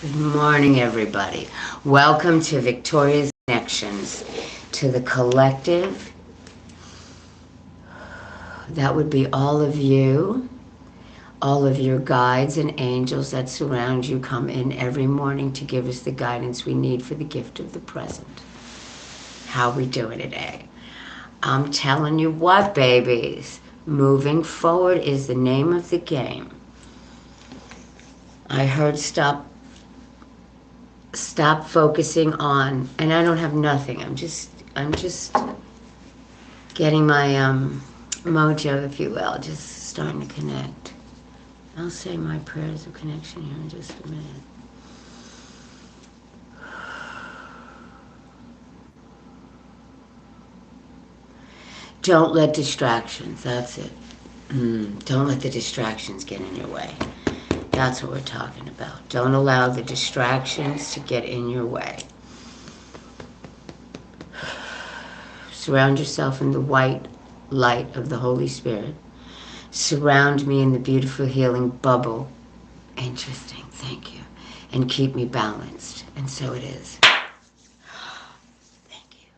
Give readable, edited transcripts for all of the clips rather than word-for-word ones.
Good morning, everybody. Welcome to Victoria's Connections, to the collective. That would be all of you, all of your guides and angels that surround you come in every morning to give us the guidance we need for the gift of the present. How we doing today? I'm telling you what, babies. Moving forward is the name of the game. I heard stop focusing on, and I don't have nothing. I'm just getting my mojo, if you will, just starting to connect. I'll say my prayers of connection here in just a minute. Don't let distractions, that's it. Don't let the distractions get in your way. That's what we're talking about. Don't allow the distractions to get in your way. Surround yourself in the white light of the Holy Spirit. Surround me in the beautiful healing bubble. Interesting, thank you. And keep me balanced. And so it is. Thank you.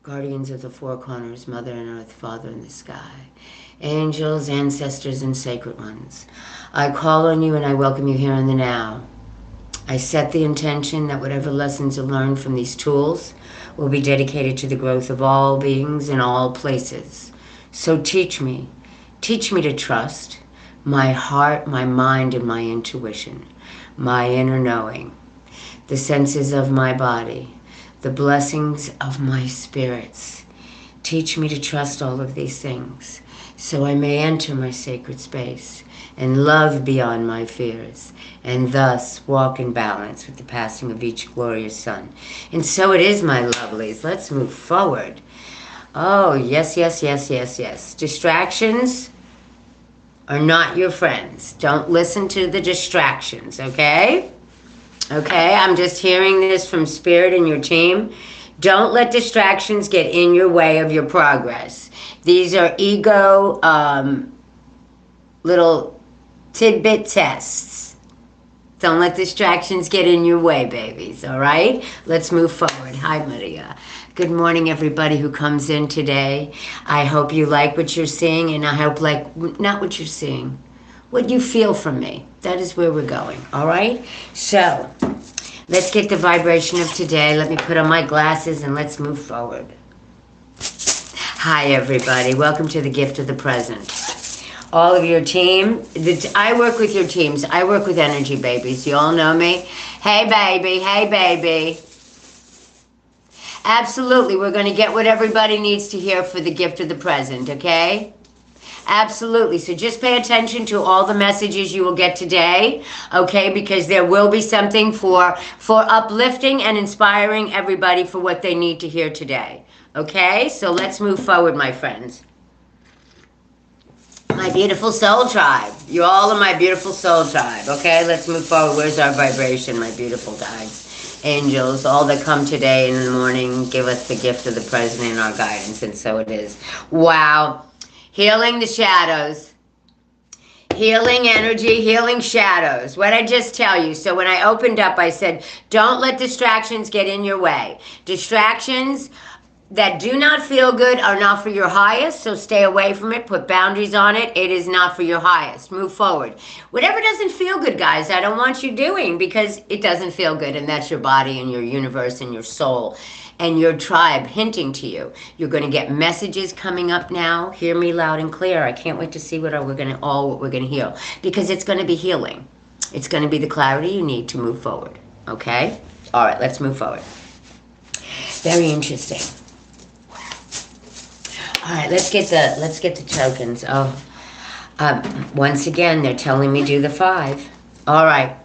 Guardians of the four corners, Mother and Earth, Father in the sky. Angels, ancestors, and sacred ones. I call on you and I welcome you here in the now. I set the intention that whatever lessons are learned from these tools will be dedicated to the growth of all beings in all places. So teach me to trust my heart, my mind, and my intuition, my inner knowing, the senses of my body, the blessings of my spirits. Teach me to trust all of these things so I may enter my sacred space and love beyond my fears, and thus walk in balance with the passing of each glorious sun. And so it is, my lovelies. Let's move forward. Oh, yes, yes, yes, yes, yes. Distractions are not your friends. Don't listen to the distractions, okay? Okay, I'm just hearing this from Spirit and your team. Don't let distractions get in your way of your progress. These are ego little tidbit tests. Don't let distractions get in your way, babies, all right? Let's move forward. Hi, Maria. Good morning, everybody who comes in today. I hope you like what you're seeing, and I hope, not what you're seeing, what you feel from me. That is where we're going, all right? So, let's get the vibration of today. Let me put on my glasses, and let's move forward. Hi, everybody. Welcome to the gift of the present. All of your team. I work with your teams. I work with energy babies. You all know me. Hey, baby. Hey, baby. Absolutely. We're going to get what everybody needs to hear for the gift of the present, okay? Absolutely. So just pay attention to all the messages you will get today, okay? Because there will be something for uplifting and inspiring everybody for what they need to hear today, okay? So let's move forward, my friends. My beautiful soul tribe. You all are my beautiful soul tribe. Okay, let's move forward. Where's our vibration, my beautiful guides, angels, all that come today in the morning, give us the gift of the present and our guidance, and so it is. Wow. Healing the shadows. Healing energy, healing shadows. What I just tell you. So when I opened up, I said, don't let distractions get in your way. Distractions that do not feel good are not for your highest, so stay away from it. Put boundaries on it. It is not for your highest. Move forward. Whatever doesn't feel good, guys, I don't want you doing, because it doesn't feel good, and that's your body and your universe and your soul and your tribe hinting to you. You're going to get messages coming up now. Hear me loud and clear. I can't wait to see what we're going to heal, because it's going to be healing. It's going to be the clarity you need to move forward. Okay? All right, let's move forward. Very interesting. All right, let's get the tokens. Oh, once again, they're telling me do the 5. All right.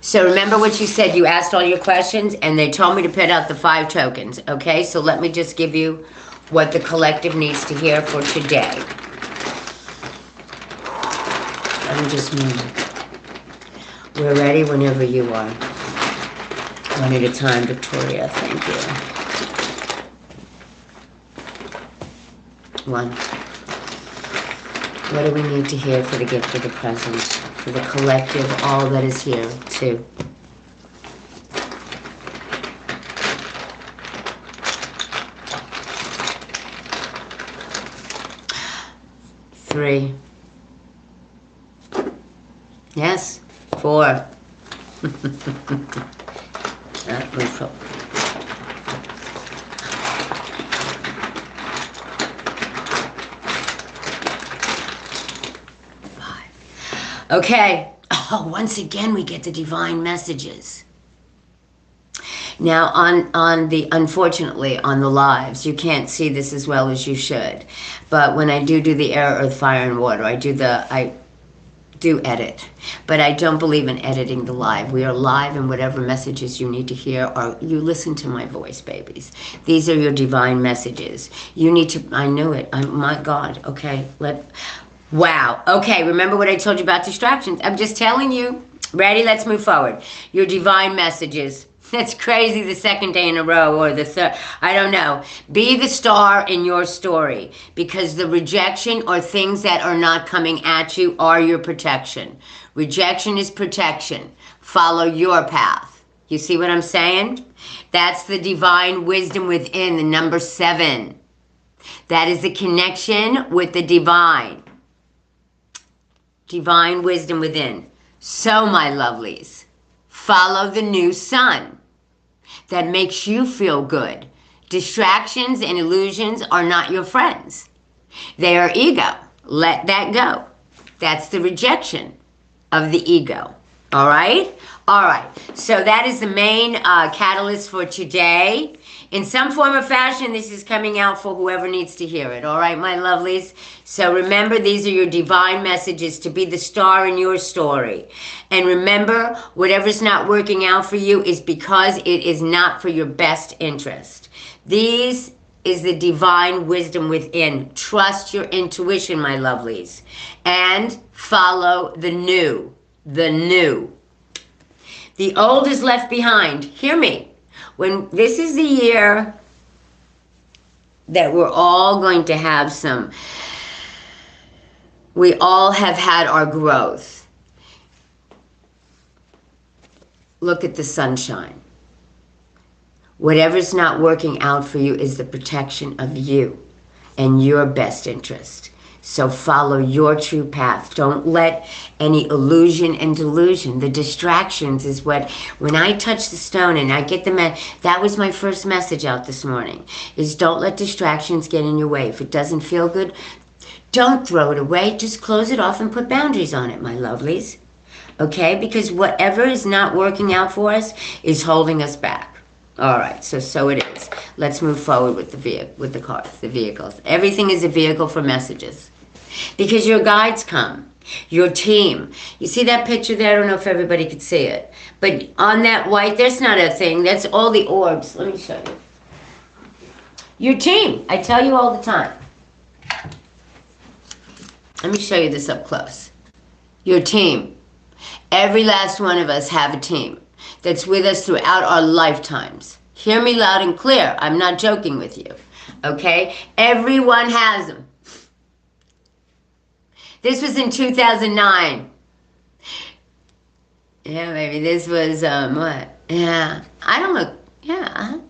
So remember what you said. You asked all your questions, and they told me to put out the 5 tokens. Okay, so let me just give you what the collective needs to hear for today. Let me just move. We're ready whenever you are. One at a time, Victoria. Thank you. 1. What do we need to hear for the gift of the present? For the collective, all that is here, too. Three. Yes. Four. Okay. Oh, once again, we get the divine messages. Now, on the, unfortunately, on the lives, you can't see this as well as you should. But when I do the air, earth, fire, and water, I do edit. But I don't believe in editing the live. We are live, and whatever messages you need to hear, or you listen to my voice, babies. These are your divine messages. You need to, I knew it. My God, okay. Wow. Okay, remember what I told you about distractions. I'm just telling you. Ready? Let's move forward. Your divine messages. That's crazy, the second day in a row, or the third. I don't know. Be the star in your story, because the rejection or things that are not coming at you are your protection. Rejection is protection. Follow your path. You see what I'm saying? That's the divine wisdom within, the number 7. That is the connection with the divine. Divine wisdom within. So, my lovelies, follow the new sun that makes you feel good. Distractions and illusions are not your friends. They are ego. Let that go. That's the rejection of the ego. All right? All right. So that is the main catalyst for today. In some form or fashion, this is coming out for whoever needs to hear it. All right, my lovelies? So remember, these are your divine messages to be the star in your story. And remember, whatever's not working out for you is because it is not for your best interest. These is the divine wisdom within. Trust your intuition, my lovelies. And follow the new. The new. The old is left behind. Hear me. When this is the year that we're all going to have we all have had our growth. Look at the sunshine. Whatever's not working out for you is the protection of you and your best interest. So follow your true path. Don't let any illusion and delusion, the distractions is what, when I touch the stone and I get that was my first message out this morning, is don't let distractions get in your way. If it doesn't feel good, don't throw it away. Just close it off and put boundaries on it, my lovelies. Okay? Because whatever is not working out for us is holding us back. All right, so it is. Let's move forward with the cars, the vehicles. Everything is a vehicle for messages. Because your guides come, your team. You see that picture there? I don't know if everybody could see it. But on that white, there's not a thing. That's all the orbs. Let me show you. Your team. I tell you all the time. Let me show you this up close. Your team. Every last one of us have a team that's with us throughout our lifetimes. Hear me loud and clear. I'm not joking with you. Okay? Everyone has them. This was in 2009. Yeah, baby. This was, what? Yeah. I don't look, yeah.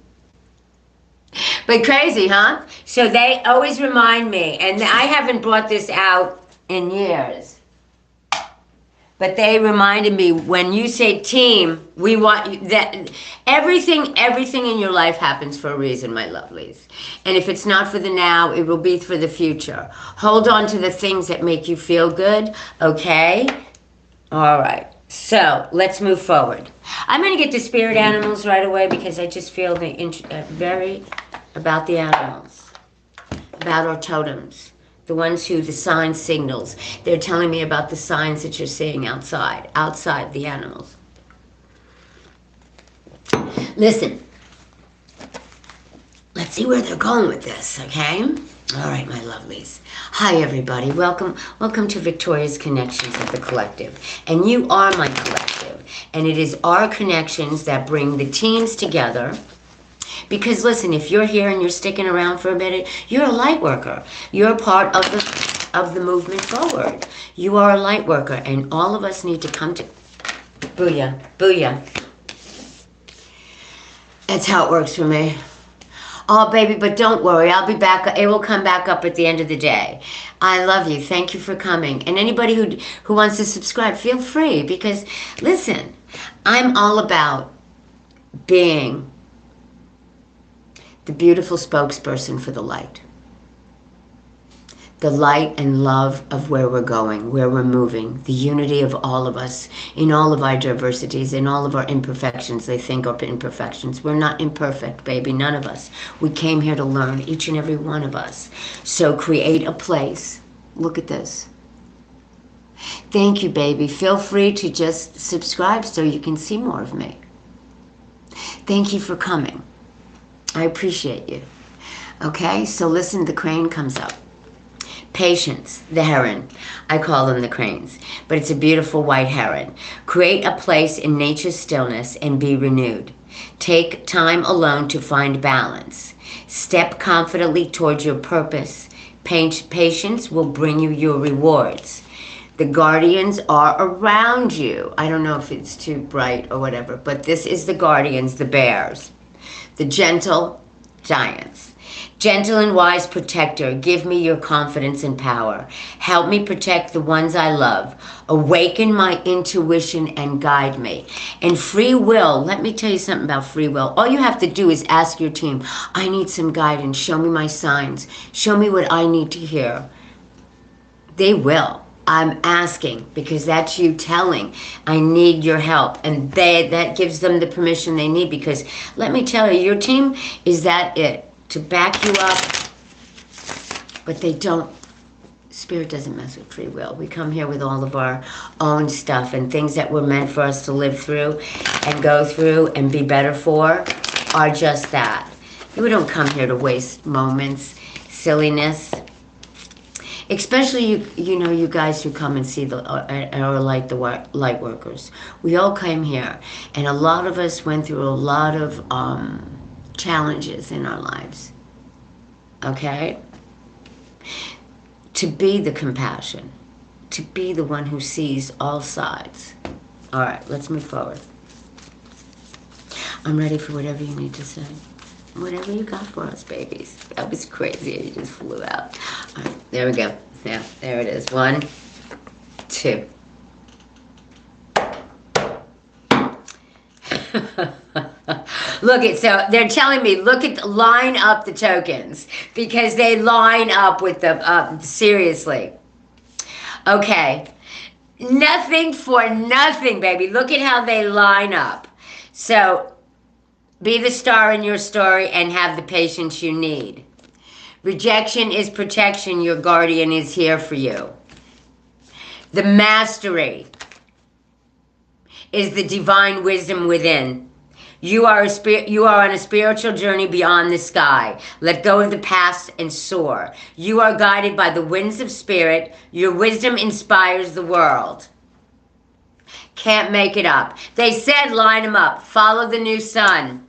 But crazy, huh? So they always remind me, and I haven't brought this out in years. But they reminded me, when you say team, we want you, that everything in your life happens for a reason, my lovelies. And if it's not for the now, it will be for the future. Hold on to the things that make you feel good, okay? All right. So let's move forward. I'm going to get to spirit animals right away because I just feel very about the animals, about our totems. The ones who, the sign signals. They're telling me about the signs that you're seeing outside the animals. Listen, let's see where they're going with this, okay? All right, my lovelies. Hi, everybody. Welcome to Victoria's Connections of the Collective. And you are my collective. And it is our connections that bring the teams together. Because listen, if you're here and you're sticking around for a minute, you're a light worker. You're a part of the of the movement forward. You are a light worker, and all of us need to come to... Booyah, booyah. That's how it works for me. Oh, baby, but don't worry. I'll be back. It will come back up at the end of the day. I love you. Thank you for coming. And anybody who wants to subscribe, feel free. Because, listen, I'm all about being the beautiful spokesperson for the light. The light and love of where we're going, where we're moving, the unity of all of us, in all of our diversities, in all of our imperfections. They think are imperfections. We're not imperfect, baby, none of us. We came here to learn, each and every one of us. So create a place. Look at this. Thank you, baby. Feel free to just subscribe so you can see more of me. Thank you for coming. I appreciate you. Okay, so listen, the crane comes up. Patience, the heron. I call them the cranes, but it's a beautiful white heron. Create a place in nature's stillness and be renewed. Take time alone to find balance. Step confidently towards your purpose. Patience will bring you your rewards. The guardians are around you. I don't know if it's too bright or whatever, but this is the guardians, the bears. The gentle giants. Gentle and wise protector, give me your confidence and power. Help me protect the ones I love. Awaken my intuition and guide me. And free will, let me tell you something about free will. All you have to do is ask your team, I need some guidance. Show me my signs. Show me what I need to hear. They will. I'm asking because that's you telling, I need your help. And that gives them the permission they need, because let me tell you, your team is that it. To back you up, but they don't. Spirit doesn't mess with free will. We come here with all of our own stuff, and things that were meant for us to live through and go through and be better for are just that. We don't come here to waste moments, silliness. Especially you guys who come and see or like the light workers. We all came here, and a lot of us went through a lot of challenges in our lives, okay? To be the compassion, to be the one who sees all sides. All right, let's move forward. I'm ready for whatever you need to say. Whatever you got for us, babies. That was crazy. You just flew out. All right, there we go. Yeah, there it is. 1, 2. Look, so they're telling me, line up the tokens, because they line up with the, seriously. Okay. Nothing for nothing, baby. Look at how they line up. So, be the star in your story and have the patience you need. Rejection is protection. Your guardian is here for you. The mastery is the divine wisdom within. You are on a spiritual journey beyond the sky. Let go of the past and soar. You are guided by the winds of spirit. Your wisdom inspires the world. Can't make it up. They said line them up. Follow the new sun.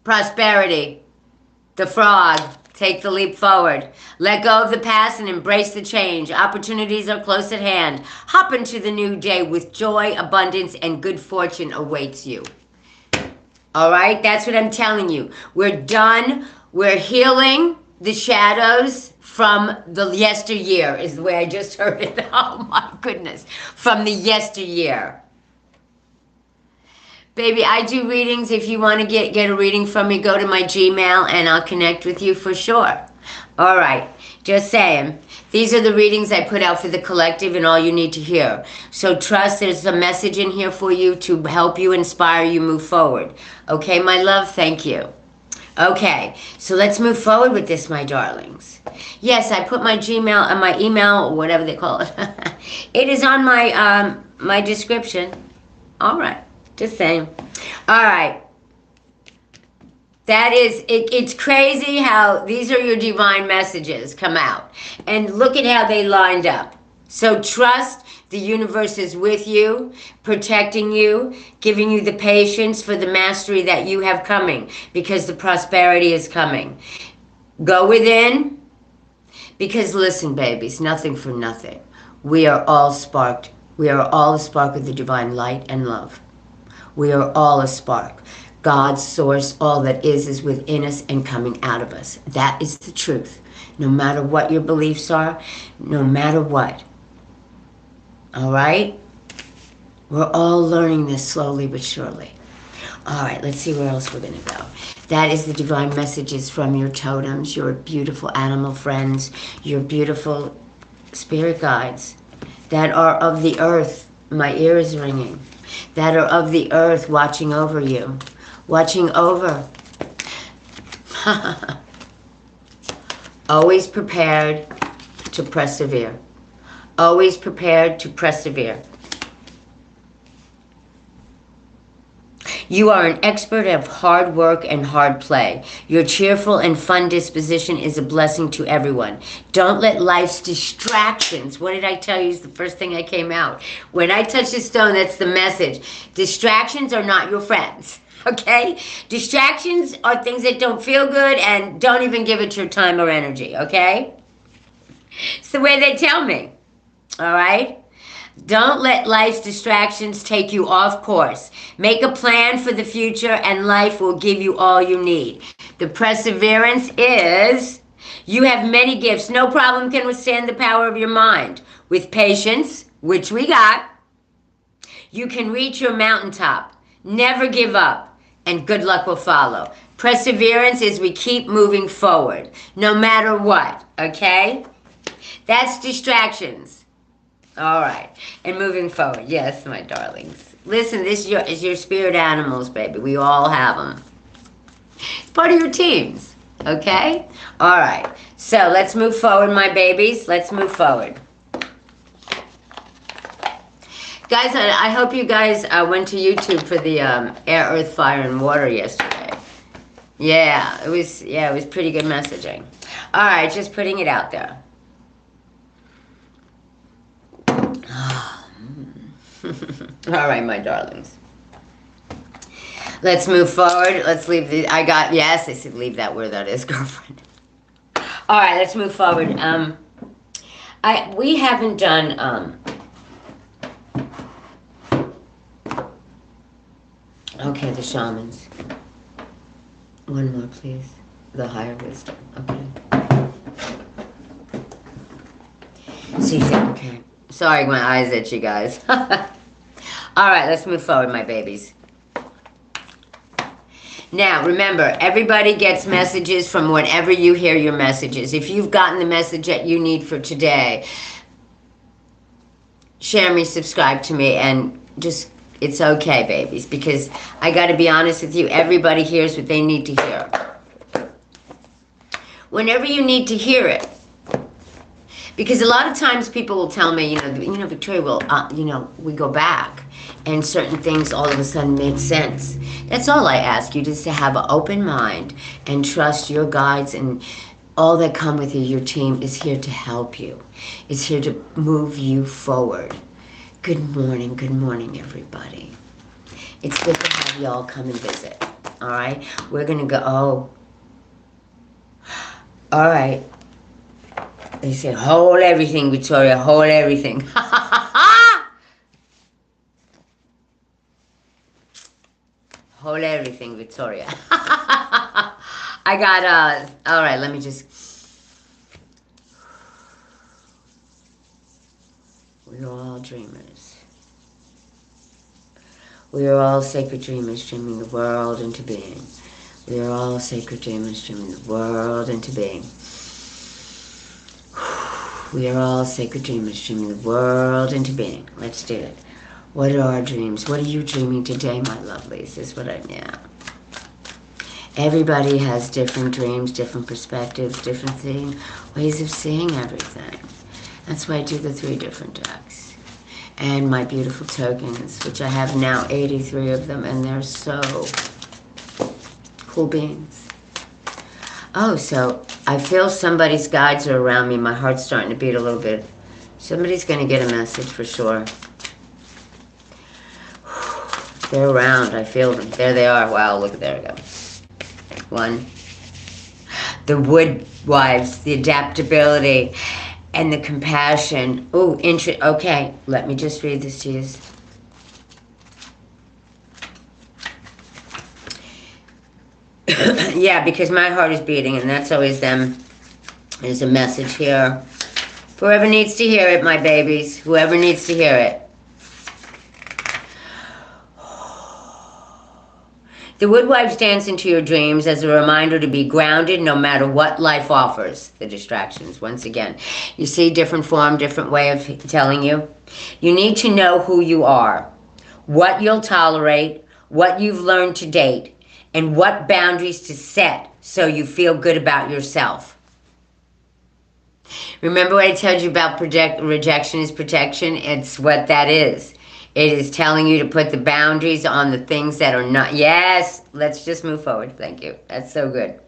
Prosperity. The frog. Take the leap forward. Let go of the past and embrace the change. Opportunities are close at hand. Hop into the new day with joy, abundance, and good fortune awaits you. All right? That's what I'm telling you. We're done. We're healing the shadows from the yesteryear, is the way I just heard it. Oh, my goodness. From the yesteryear. Baby, I do readings. If you want to get a reading from me, go to my Gmail and I'll connect with you for sure. All right. Just saying. These are the readings I put out for the collective and all you need to hear. So trust there's a message in here for you to help you, inspire you, move forward. Okay, my love? Thank you. Okay. So let's move forward with this, my darlings. Yes, I put my Gmail and my email, whatever they call it. It is on my my description. All right. Just saying. All right. That is, it's crazy how these are your divine messages come out. And look at how they lined up. So trust the universe is with you, protecting you, giving you the patience for the mastery that you have coming, because the prosperity is coming. Go within. Because listen, babies, nothing for nothing. We are all sparked. We are all a spark of the divine light and love. We are all a spark. God's source, all that is within us and coming out of us. That is the truth. No matter what your beliefs are, no matter what. All right? We're all learning this slowly but surely. All right, let's see where else we're going to go. That is the divine messages from your totems, your beautiful animal friends, your beautiful spirit guides that are of the earth. My ear is ringing. That are of the earth watching over you. Watching over. Always prepared to persevere. Always prepared to persevere. You are an expert of hard work and hard play. Your cheerful and fun disposition is a blessing to everyone. Don't let life's distractions, what did I tell you is the first thing that came out? When I touch the stone, that's the message. Distractions are not your friends, okay? Distractions are things that don't feel good and don't even give it your time or energy, okay? It's the way they tell me, all right? Don't let life's distractions take you off course. Make a plan for the future and life will give you all you need. The perseverance is, you have many gifts. No problem can withstand the power of your mind. With patience, which we got, you can reach your mountaintop. Never give up, and good luck will follow. Perseverance is we keep moving forward, no matter what, okay? That's distractions. All right, and moving forward, yes, my darlings. Listen, this is your spirit animals, baby. We all have them. It's part of your teams, okay? All right, so let's move forward, my babies. Let's move forward. Guys, I hope you guys went to YouTube for the Air, Earth, Fire, and Water yesterday. Yeah, it was pretty good messaging. All right, just putting it out there. All right, my darlings. Let's move forward. Let's leave the, yes, I said leave that where that is, girlfriend. All right, let's move forward. We haven't done, okay, the shamans. One more, please. The higher wisdom, okay. See, okay. Sorry, my eyes itchy, guys. All right, let's move forward, my babies. Now, remember, everybody gets messages from whenever you hear your messages. If you've gotten the message that you need for today, share me, subscribe to me, and just, it's okay, babies, because I got to be honest with you, everybody hears what they need to hear. Whenever you need to hear it, because a lot of times people will tell me, you know, Victoria, will, we go back and certain things all of a sudden made sense. That's all I ask you, just to have an open mind and trust your guides and all that come with you. Your team is here to help you. It's here to move you forward. Good morning, everybody. It's good to have y'all come and visit, all right? We're going to go, all right. They said, hold everything, Victoria, hold everything. Hold everything, Victoria. I got, all right, let me just. We are all dreamers. We are all sacred dreamers dreaming the world into being. We are all sacred dreamers dreaming the world into being. We are all sacred dreamers dreaming the world into being. Let's do it. What are our dreams? What are you dreaming today, my lovelies? Is what yeah. Everybody has different dreams, different perspectives, different ways of seeing everything. That's why I do the 3 different decks. And my beautiful tokens, which I have now 83 of them, and they're so cool beings. Oh, so I feel somebody's guides are around me. My heart's starting to beat a little bit. Somebody's going to get a message for sure. They're around. I feel them. There they are. Wow, look, there we go. 1. The wood wives, the adaptability, and the compassion. Oh, okay, let me just read this to you. Yeah, because my heart is beating, and that's always them. There's a message here. Whoever needs to hear it, my babies. Whoever needs to hear it. The woodwives dance into your dreams as a reminder to be grounded no matter what life offers. The distractions, once again. You see, different form, different way of telling you. You need to know who you are, what you'll tolerate, what you've learned to date, and what boundaries to set so you feel good about yourself. Remember what I told you about rejection is protection? It's what that is. It is telling you to put the boundaries on the things that are not. Yes, let's just move forward. Thank you. That's so good.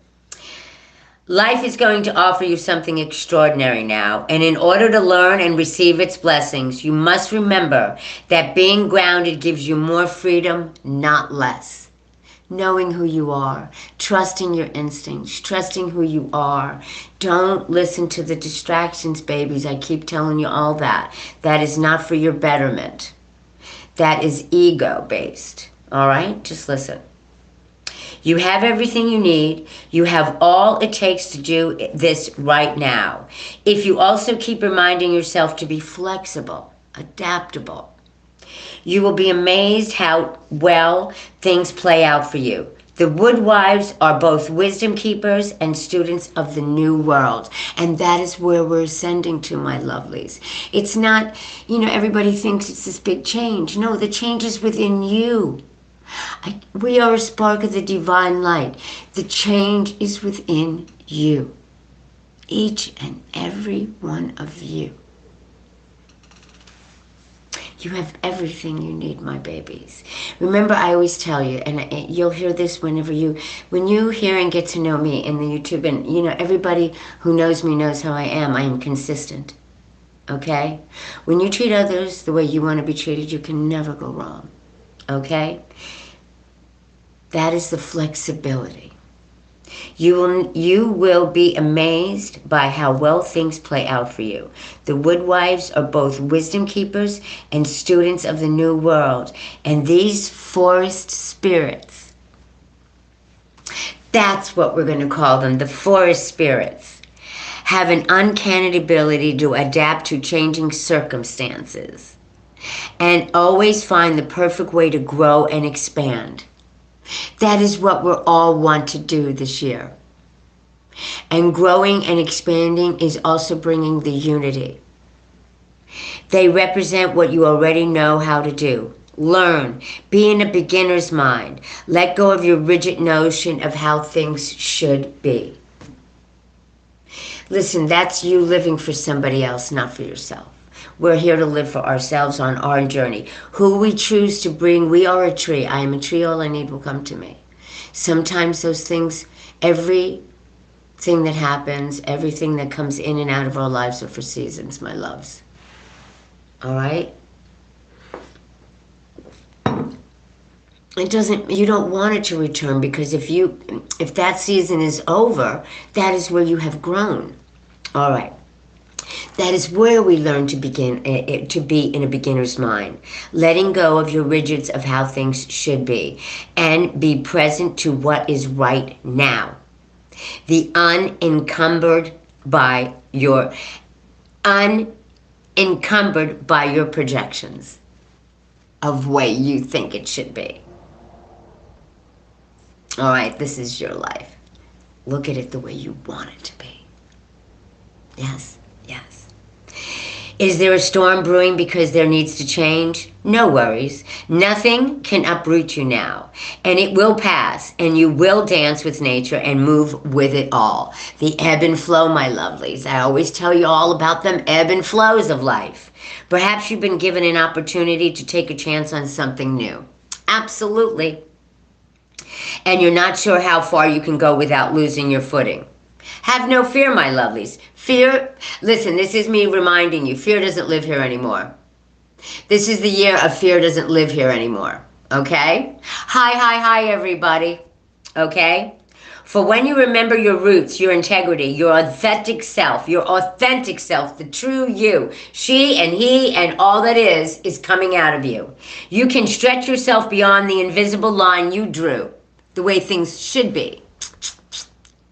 Life is going to offer you something extraordinary now. And in order to learn and receive its blessings, you must remember that being grounded gives you more freedom, not less. Knowing who you are, trusting your instincts, trusting who you are. Don't listen to the distractions, babies. I keep telling you all that. That is not for your betterment. That is ego-based, all right? Just listen. You have everything you need. You have all it takes to do this right now. If you also keep reminding yourself to be flexible, adaptable, you will be amazed how well things play out for you. The woodwives are both wisdom keepers and students of the new world. And that is where we're ascending to, my lovelies. It's not, everybody thinks it's this big change. No, the change is within you. We are a spark of the divine light. The change is within you. Each and every one of you. You have everything you need, my babies. Remember, I always tell you, and you'll hear this when you hear and get to know me in the YouTube, and everybody who knows me knows how I am. I am consistent, okay? When you treat others the way you want to be treated, you can never go wrong, okay? That is the flexibility. You will be amazed by how well things play out for you. The woodwives are both wisdom keepers and students of the new world. And these forest spirits, that's what we're going to call them, the forest spirits, have an uncanny ability to adapt to changing circumstances and always find the perfect way to grow and expand. That is what we all want to do this year. And growing and expanding is also bringing the unity. They represent what you already know how to do. Learn. Be in a beginner's mind. Let go of your rigid notion of how things should be. Listen, that's you living for somebody else, not for yourself. We're here to live for ourselves on our journey. Who we choose to bring, we are a tree. I am a tree, all I need will come to me. Sometimes those things, everything that happens, everything that comes in and out of our lives are for seasons, my loves. All right? You don't want it to return, because if that season is over, that is where you have grown. All right. That is where we learn to be in a beginner's mind, letting go of your rigids of how things should be, and be present to what is right now. The unencumbered by your projections of way you think it should be. All right, this is your life. Look at it the way you want it to be. Yes. Yes. Is there a storm brewing because there needs to change? No worries. Nothing can uproot you now. And it will pass. And you will dance with nature and move with it all. The ebb and flow, my lovelies. I always tell you all about them ebb and flows of life. Perhaps you've been given an opportunity to take a chance on something new. Absolutely. And you're not sure how far you can go without losing your footing. Have no fear, my lovelies. Fear, listen, this is me reminding you, fear doesn't live here anymore. This is the year of fear doesn't live here anymore, okay? Hi, everybody, okay? For when you remember your roots, your integrity, your authentic self, the true you, she and he and all that is coming out of you. You can stretch yourself beyond the invisible line you drew, the way things should be.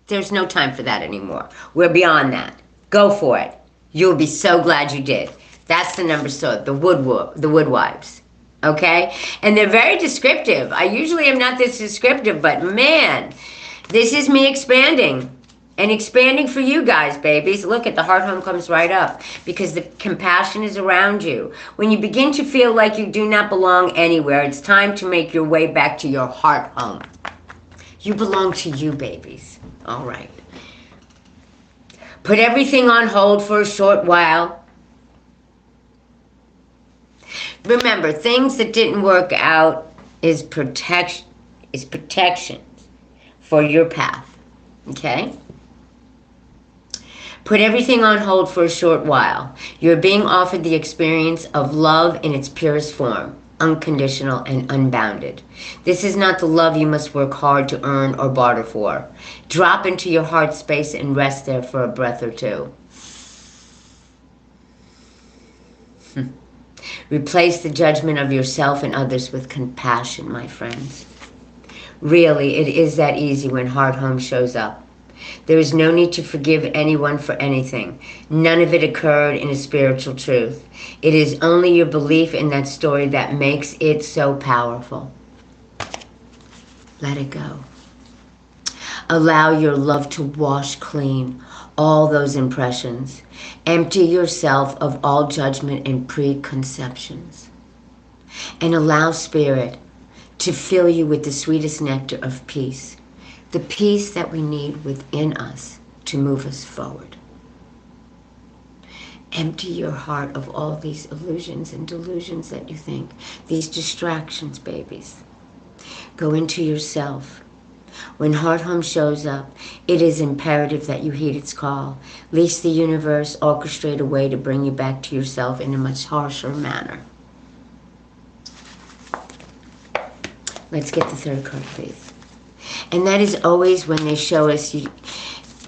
There's no time for that anymore. We're beyond that. Go for it. You'll be so glad you did. That's the number sword, the woodwives. Okay? And they're very descriptive. I usually am not this descriptive, but man, this is me expanding. And expanding for you guys, babies. Look at the heart home comes right up because the compassion is around you. When you begin to feel like you do not belong anywhere, it's time to make your way back to your heart home. You belong to you, babies. All right. Put everything on hold for a short while. Remember, things that didn't work out is protection for your path. Okay? Put everything on hold for a short while. You're being offered the experience of love in its purest form, unconditional and unbounded. This is not the love you must work hard to earn or barter for. Drop into your heart space and rest there for a breath or two. Replace the judgment of yourself and others with compassion, my friends. Really, it is that easy when heart home shows up. There is no need to forgive anyone for anything. None of it occurred in a spiritual truth. It is only your belief in that story that makes it so powerful. Let it go. Allow your love to wash clean all those impressions. Empty yourself of all judgment and preconceptions. And allow Spirit to fill you with the sweetest nectar of peace. The peace that we need within us to move us forward. Empty your heart of all these illusions and delusions that you think. These distractions, babies. Go into yourself. When heart home shows up, it is imperative that you heed its call, lest the universe orchestrate a way to bring you back to yourself in a much harsher manner. Let's get the third card, please. And that is always when they show us,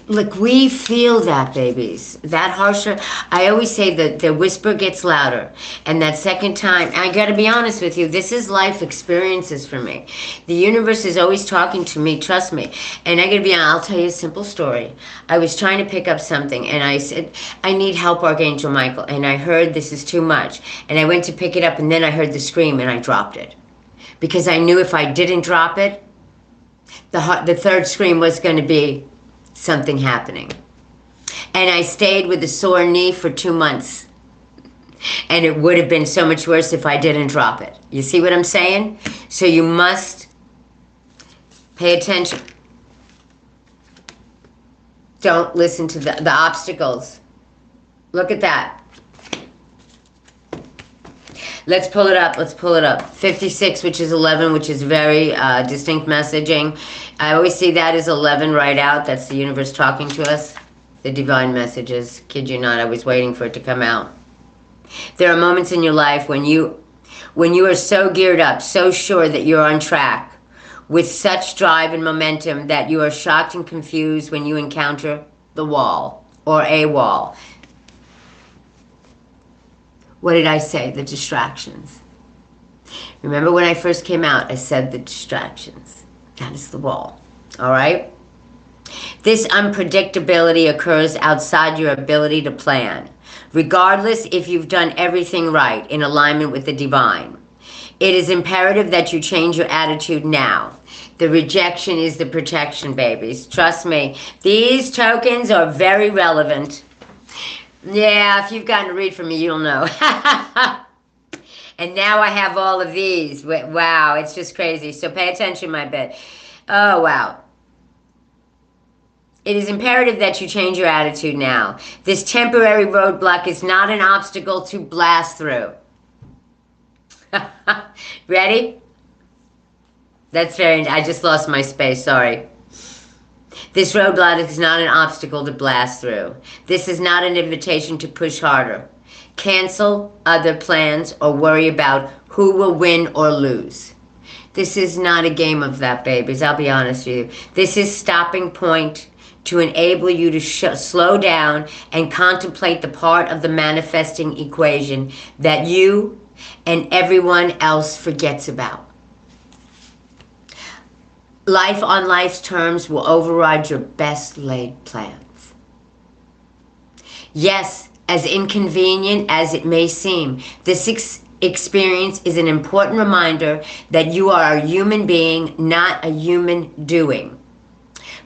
look, we feel that, babies. That harsher, I always say that the whisper gets louder. And that second time, I got to be honest with you, this is life experiences for me. The universe is always talking to me, trust me. And I got to be honest, I'll tell you a simple story. I was trying to pick up something, and I said, I need help, Archangel Michael. And I heard, this is too much. And I went to pick it up, and then I heard the scream, and I dropped it. Because I knew if I didn't drop it, the third scream was going to be something happening. And I stayed with a sore knee for 2 months. And it would have been so much worse if I didn't drop it. You see what I'm saying? So you must pay attention. Don't listen to the obstacles. Look at that. Let's pull it up. Let's pull it up. 56, which is 11, which is very distinct messaging. I always see that as 11 right out. That's the universe talking to us. The divine messages. Kid you not, I was waiting for it to come out. There are moments in your life when you are so geared up, so sure that you're on track, with such drive and momentum that you are shocked and confused when you encounter the wall or a wall. What did I say? The distractions. Remember when I first came out, I said the distractions. That is the wall. All right? This unpredictability occurs outside your ability to plan, regardless if you've done everything right in alignment with the divine. It is imperative that you change your attitude now. The rejection is the protection, babies. Trust me, these tokens are very relevant. Yeah, if you've gotten a read from me, you'll know. And now I have all of these. Wow, it's just crazy. So pay attention, my bit. Oh, wow. It is imperative that you change your attitude now. This temporary roadblock is not an obstacle to blast through. Ready? That's very... I just lost my space, sorry. This roadblock is not an obstacle to blast through. This is not an invitation to push harder. Cancel other plans or worry about who will win or lose. This is not a game of that, babies. I'll be honest with you. This is stopping point to enable you to slow down and contemplate the part of the manifesting equation that you and everyone else forgets about. Life on life's terms will override your best laid plans. Yes, as inconvenient as it may seem, this experience is an important reminder that you are a human being, not a human doing.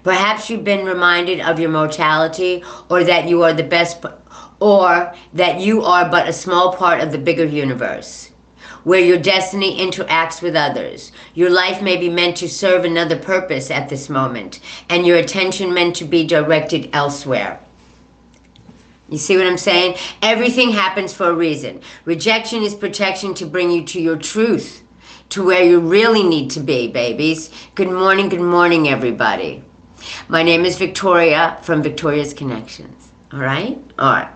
Perhaps you've been reminded of your mortality, or that you are the best, or that you are but a small part of the bigger universe, where your destiny interacts with others. Your life may be meant to serve another purpose at this moment, and your attention meant to be directed elsewhere. You see what I'm saying? Everything happens for a reason. Rejection is protection to bring you to your truth, to where you really need to be, babies. Good morning, everybody. My name is Victoria from Victoria's Connections. All right? All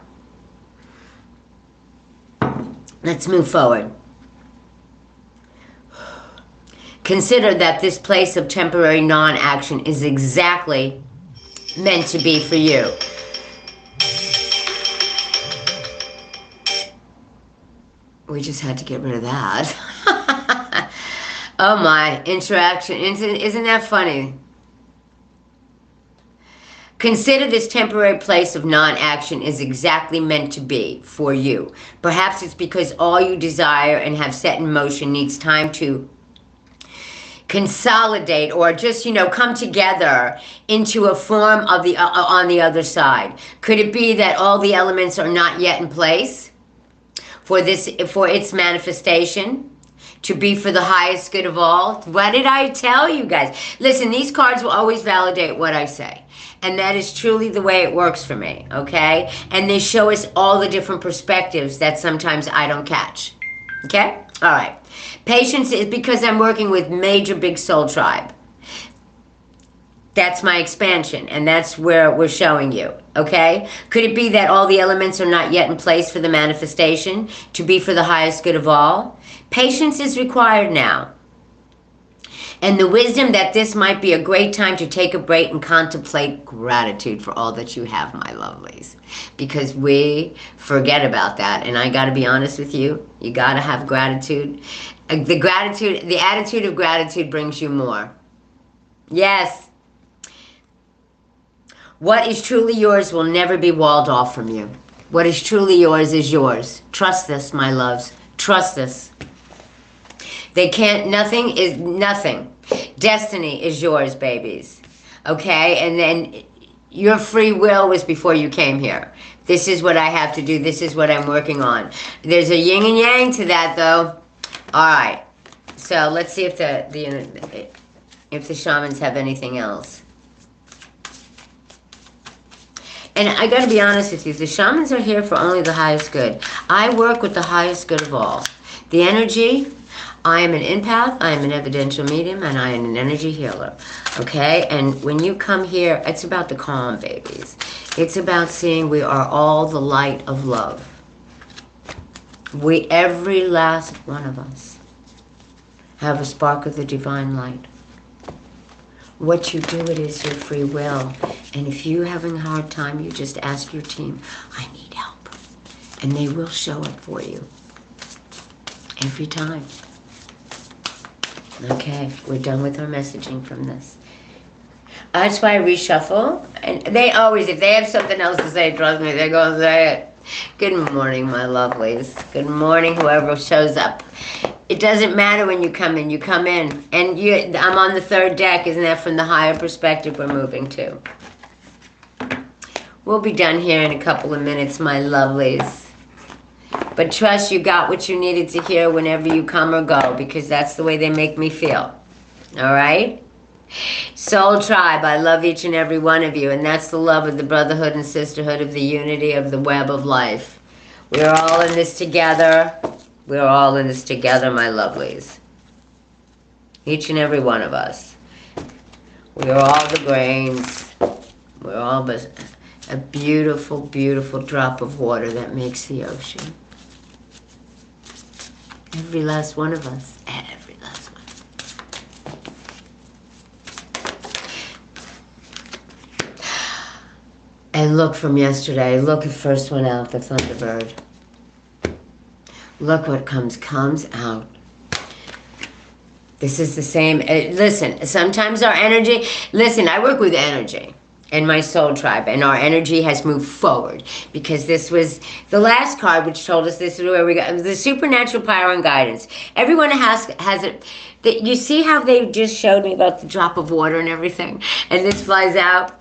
right. Let's move forward. Consider that this place of temporary non-action is exactly meant to be for you. We just had to get rid of that. Oh my, interaction. Isn't that funny? Consider this temporary place of non-action is exactly meant to be for you. Perhaps it's because all you desire and have set in motion needs time to consolidate, or just, come together into a form of the on the other side. Could it be that all the elements are not yet in place for its manifestation to be for the highest good of all? What did I tell you guys? Listen, these cards will always validate what I say. And that is truly the way it works for me, okay? And they show us all the different perspectives that sometimes I don't catch, okay? All right. Patience is because I'm working with major big soul tribe. That's my expansion, and that's where we're showing you, okay? Could it be that all the elements are not yet in place for the manifestation to be for the highest good of all? Patience is required now. And the wisdom that this might be a great time to take a break and contemplate gratitude for all that you have, my lovelies. Because we forget about that. And I got to be honest with you, you got to have gratitude. The attitude of gratitude brings you more. Yes. What is truly yours will never be walled off from you. What is truly yours is yours. Trust this, my loves. Trust this. Nothing is nothing. Destiny is yours, babies. Okay? And then your free will was before you came here. This is what I have to do. This is what I'm working on. There's a yin and yang to that, though. All right. So let's see if the shamans have anything else. And I got to be honest with you. The shamans are here for only the highest good. I work with the highest good of all. The energy... I am an empath, I am an evidential medium, and I am an energy healer, okay? And when you come here, it's about the calm, babies. It's about seeing we are all the light of love. Every last one of us, have a spark of the divine light. What you do, it is your free will. And if you're having a hard time, you just ask your team, I need help. And they will show up for you. Every time. Okay, we're done with our messaging from this. That's why I reshuffle. And they always, if they have something else to say, trust me, they're going to say it. Good morning, my lovelies. Good morning, whoever shows up. It doesn't matter when you come in. You come in. And I'm on the third deck. Isn't that from the higher perspective we're moving to? We'll be done here in a couple of minutes, my lovelies. But trust you got what you needed to hear whenever you come or go, because that's the way they make me feel. All right? Soul Tribe, I love each and every one of you, and that's the love of the brotherhood and sisterhood of the unity of the web of life. We're all in this together. We're all in this together, my lovelies. Each and every one of us. We're all the grains. We're all a beautiful, beautiful drop of water that makes the ocean. Every last one of us. Every last one. And look from yesterday. Look at the first one out, the Thunderbird. Look what comes out. This is the same. Listen, sometimes our energy, listen, I work with energy in my soul tribe, and our energy has moved forward because this was the last card, which told us this is where we got the supernatural power and guidance. Everyone has it. You see how they just showed me about the drop of water and everything, and this flies out.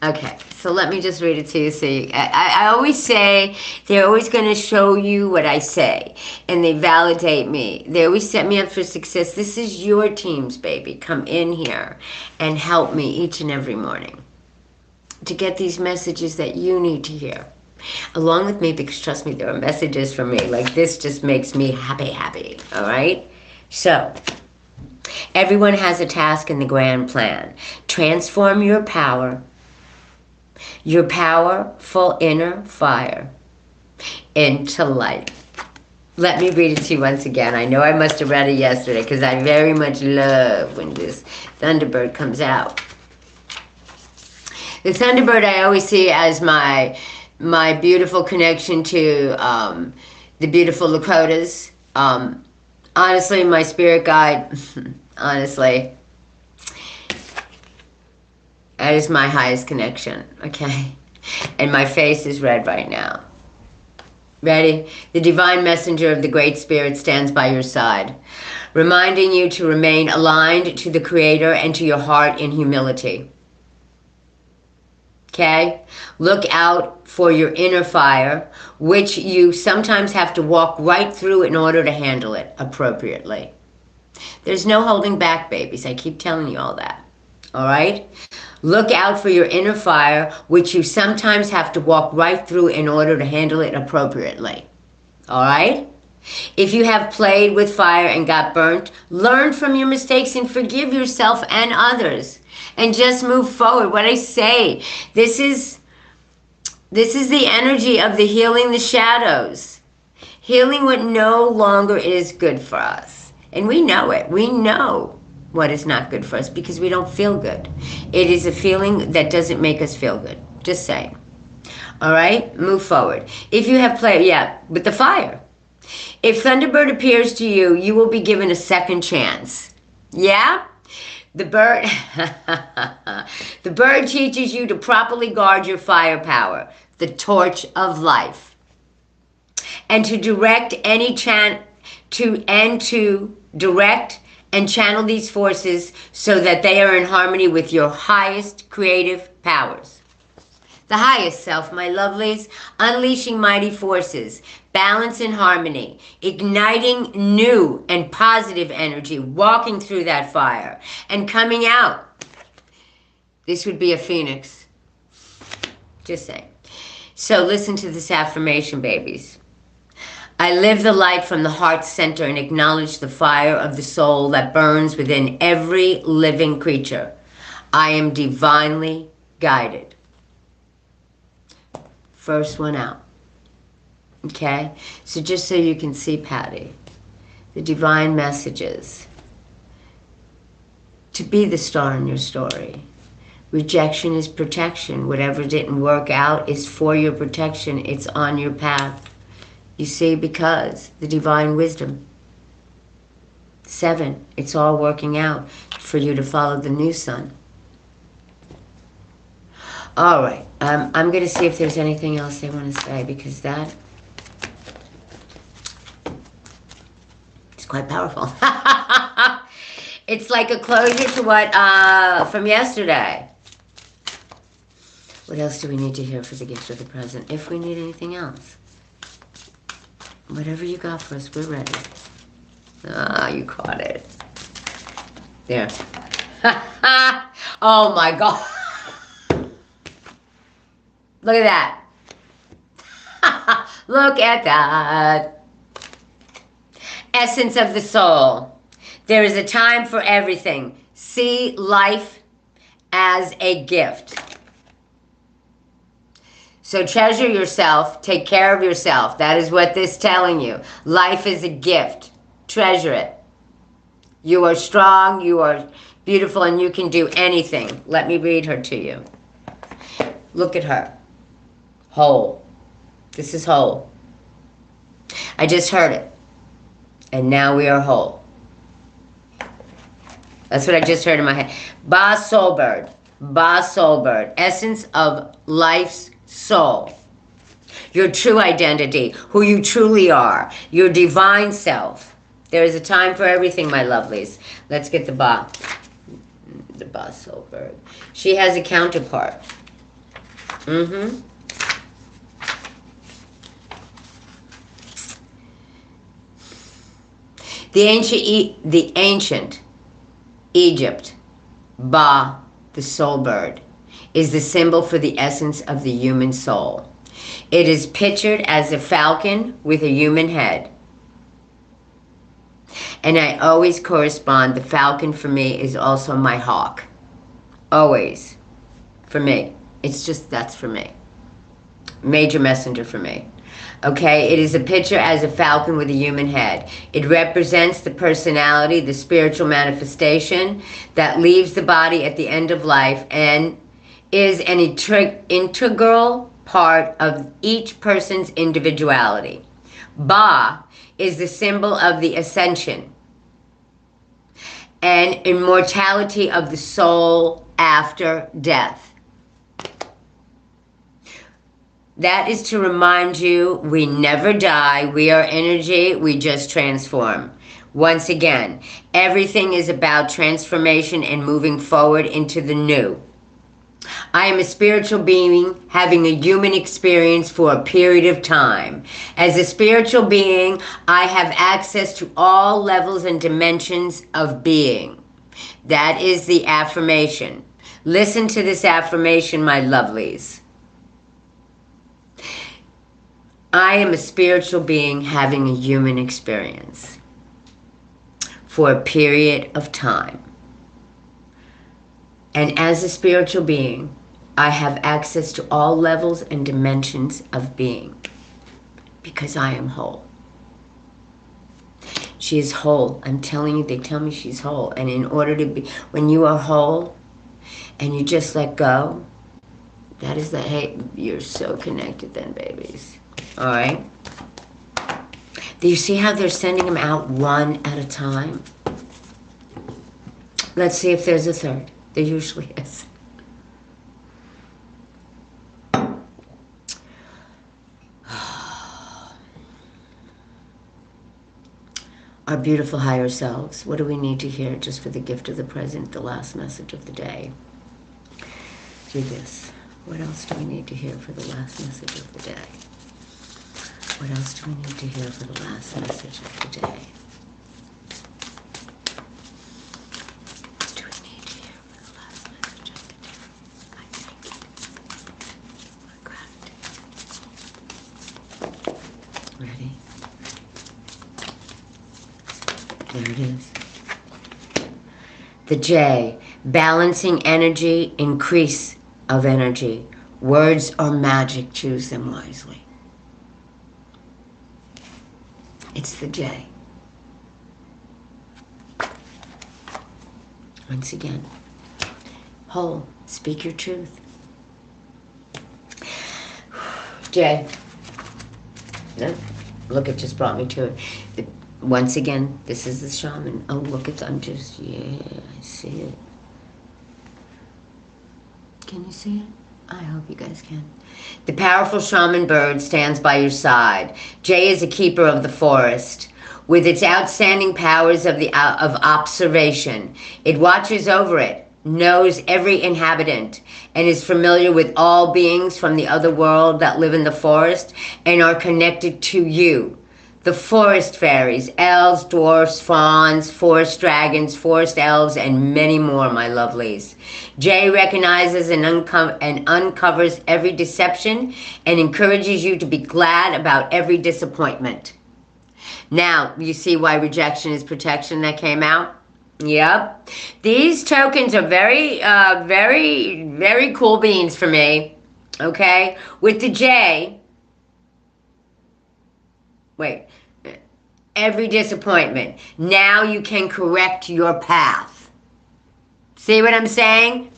Okay, so let me just read it to you. See, I always say they're always going to show you what I say, and they validate me. They always set me up for success. This is your teams, baby. Come in here and help me each and every morning to get these messages that you need to hear, along with me, because trust me, there are messages from me. Like this just makes me happy, all right? So, everyone has a task in the grand plan. Transform your powerful inner fire into light. Let me read it to you once again. I know I must have read it yesterday because I very much love when this Thunderbird comes out. The Thunderbird I always see as my beautiful connection to the beautiful Lakotas. Honestly, my spirit guide, honestly, that is my highest connection, okay? And my face is red right now. Ready? The divine messenger of the Great Spirit stands by your side, reminding you to remain aligned to the Creator and to your heart in humility. Okay? Look out for your inner fire, which you sometimes have to walk right through in order to handle it appropriately. There's no holding back, babies. I keep telling you all that. All right? Look out for your inner fire, which you sometimes have to walk right through in order to handle it appropriately. All right? If you have played with fire and got burnt, learn from your mistakes and forgive yourself and others. And just move forward. What I say, this is the energy of the healing the shadows. Healing what no longer is good for us. And we know it. We know what is not good for us because we don't feel good. It is a feeling that doesn't make us feel good. Just saying. All right? Move forward. If you have played, with the fire. If Thunderbird appears to you, you will be given a second chance. Yeah? The bird, the bird teaches you to properly guard your firepower, the torch of life, and to direct direct and channel these forces so that they are in harmony with your highest creative powers. The highest self, my lovelies, unleashing mighty forces, balance and harmony, igniting new and positive energy, walking through that fire and coming out. This would be a phoenix. Just saying. So listen to this affirmation, babies. I live the light from the heart center and acknowledge the fire of the soul that burns within every living creature. I am divinely guided. First one out. Okay? So just so you can see, Patty, the divine messages. To be the star in your story. Rejection is protection. Whatever didn't work out is for your protection. It's on your path. You see, because the divine wisdom. 7, it's all working out for you to follow the new sun. All right, I'm going to see if there's anything else they want to say, because that is quite powerful. It's like a closure to what, from yesterday. What else do we need to hear for the gift of the present? If we need anything else. Whatever you got for us, we're ready. Ah, you caught it. There. Oh my God. Look at that. Look at that. Essence of the soul. There is a time for everything. See life as a gift. So treasure yourself. Take care of yourself. That is what this is telling you. Life is a gift. Treasure it. You are strong. You are beautiful, and you can do anything. Let me read her to you. Look at her. Whole. This is whole. I just heard it. And now we are whole. That's what I just heard in my head. Ba soul bird. Ba soul bird. Essence of life's soul. Your true identity. Who you truly are. Your divine self. There is a time for everything, my lovelies. Let's get the Ba. The Ba soul bird. She has a counterpart. Mm-hmm. The ancient Egypt, Ba, the soul bird, is the symbol for the essence of the human soul. It is pictured as a falcon with a human head. And I always correspond, the falcon for me is also my hawk. Always. For me. It's just, that's for me. Major messenger for me. Okay, it is a picture as a falcon with a human head. It represents the personality, the spiritual manifestation that leaves the body at the end of life and is an integral part of each person's individuality. Ba is the symbol of the ascension and immortality of the soul after death. That is to remind you, we never die. We are energy. We just transform. Once again, everything is about transformation and moving forward into the new. I am a spiritual being having a human experience for a period of time. As a spiritual being, I have access to all levels and dimensions of being. That is the affirmation. Listen to this affirmation, my lovelies. I am a spiritual being having a human experience for a period of time. And as a spiritual being, I have access to all levels and dimensions of being because I am whole. She is whole. I'm telling you, they tell me she's whole. And in order to be, when you are whole and you just let go, that is the, hey, you're so connected then, babies. All right. Do you see how they're sending them out one at a time? Let's see if there's a third. There usually is. Our beautiful higher selves. What do we need to hear just for the gift of the present, the last message of the day? Do this. What else do we need to hear for the last message of the day? What else do we need to hear for the last message of the day? What do we need to hear for the last message of the day? I thank you. My gratitude. Ready? There it is. The J, balancing energy, increase of energy. Words are magic, choose them wisely. It's the J. Once again, whole, speak your truth. J. Look, it just brought me to it. Once again, this is the shaman. Oh, look at them, just, yeah, I see it. Can you see it? I hope you guys can. The powerful shaman bird stands by your side. Jay is a keeper of the forest. With its outstanding powers of observation, it watches over it, knows every inhabitant, and is familiar with all beings from the other world that live in the forest and are connected to you. The forest fairies, elves, dwarfs, fauns, forest dragons, forest elves, and many more, my lovelies. Jay recognizes and uncovers every deception and encourages you to be glad about every disappointment. Now, you see why rejection is protection that came out? Yep. These tokens are very, very cool beans for me. Okay? With the J, wait, every disappointment. Now you can correct your path. See what I'm saying?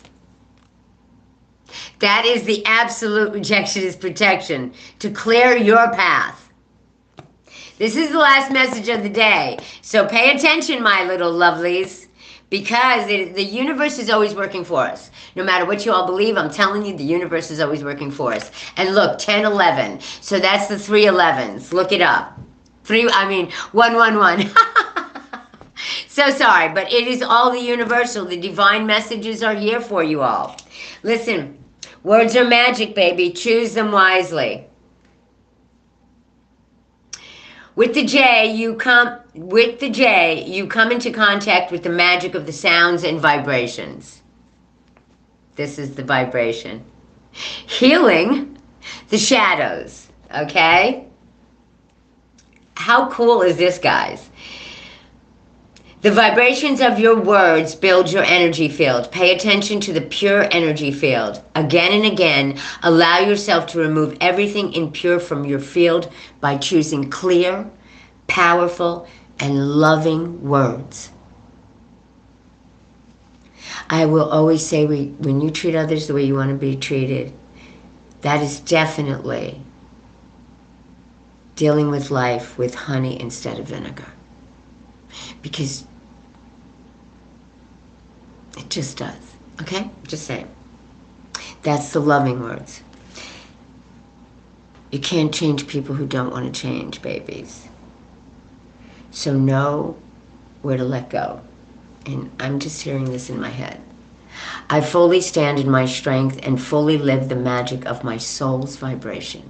That is the absolute rejection is protection, to clear your path. This is the last message of the day. So pay attention, my little lovelies, because the universe is always working for us. No matter what you all believe, I'm telling you, the universe is always working for us. And look, 1011. So that's the 311s. Look it up. 111. So sorry, but it is all the universal. The divine messages are here for you all. Listen, words are magic, baby. Choose them wisely. With the J, you come into contact with the magic of the sounds and vibrations. This is the vibration. Healing the shadows, okay? How cool is this, guys? The vibrations of your words build your energy field. Pay attention to the pure energy field. Again and again, allow yourself to remove everything impure from your field by choosing clear, powerful, and loving words. I will always say, when you treat others the way you want to be treated, that is definitely dealing with life with honey instead of vinegar. Because it just does. Okay? Just saying. That's the loving words. You can't change people who don't want to change, babies. So know where to let go. And I'm just hearing this in my head. I fully stand in my strength and fully live the magic of my soul's vibration.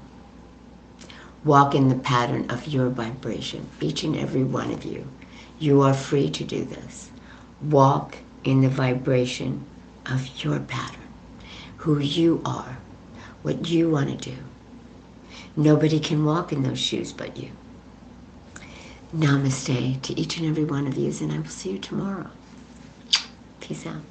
Walk in the pattern of your vibration. Each and every one of you. You are free to do this. Walk in the vibration of your pattern. Who you are. What you want to do. Nobody can walk in those shoes but you. Namaste to each and every one of you, and I will see you tomorrow. Peace out.